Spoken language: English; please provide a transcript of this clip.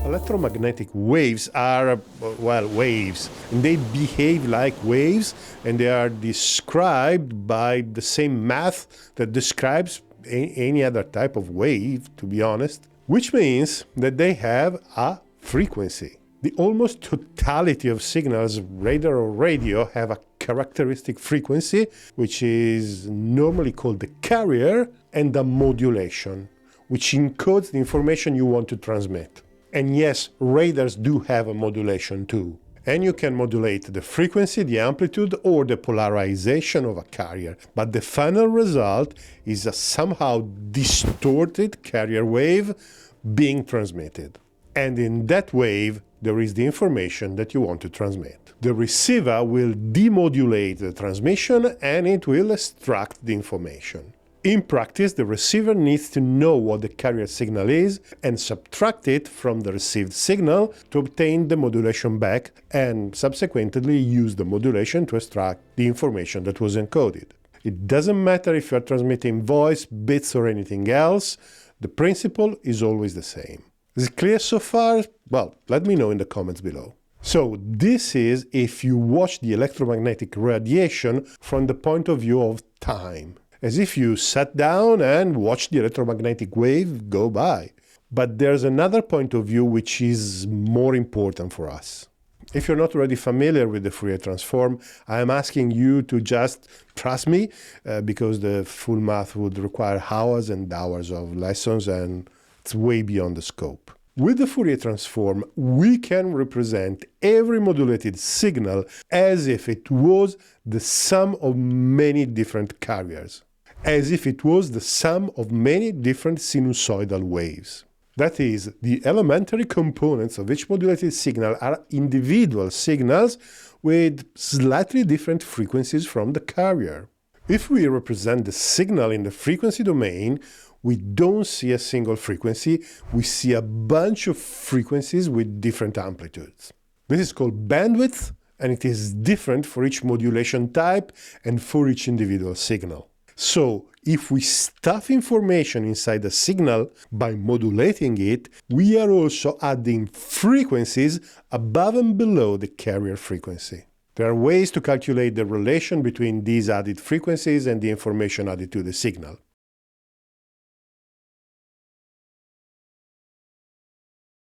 Electromagnetic waves are, well, waves, and they behave like waves, and they are described by the same math that describes any other type of wave, to be honest, which means that they have a frequency. The almost totality of signals, radar or radio, have a characteristic frequency, which is normally called the carrier, and a modulation, which encodes the information you want to transmit. And yes, radars do have a modulation too. And you can modulate the frequency, the amplitude, or the polarization of a carrier. But the final result is a somehow distorted carrier wave being transmitted. And in that wave, there is the information that you want to transmit. The receiver will demodulate the transmission and it will extract the information. In practice, the receiver needs to know what the carrier signal is and subtract it from the received signal to obtain the modulation back and subsequently use the modulation to extract the information that was encoded. It doesn't matter if you're transmitting voice, bits, or anything else, the principle is always the same. Is it clear so far? Well, let me know in the comments below. So this is if you watch the electromagnetic radiation from the point of view of time, as if you sat down and watched the electromagnetic wave go by. But there's another point of view which is more important for us. If you're not already familiar with the Fourier transform, I'm asking you to just trust me, because the full math would require hours and hours of lessons and it's way beyond the scope. With the Fourier transform, we can represent every modulated signal as if it was the sum of many different carriers, as if it was the sum of many different sinusoidal waves. That is, the elementary components of each modulated signal are individual signals with slightly different frequencies from the carrier. If we represent the signal in the frequency domain, we don't see a single frequency, we see a bunch of frequencies with different amplitudes. This is called bandwidth, and it is different for each modulation type and for each individual signal. So, if we stuff information inside a signal by modulating it, we are also adding frequencies above and below the carrier frequency. There are ways to calculate the relation between these added frequencies and the information added to the signal.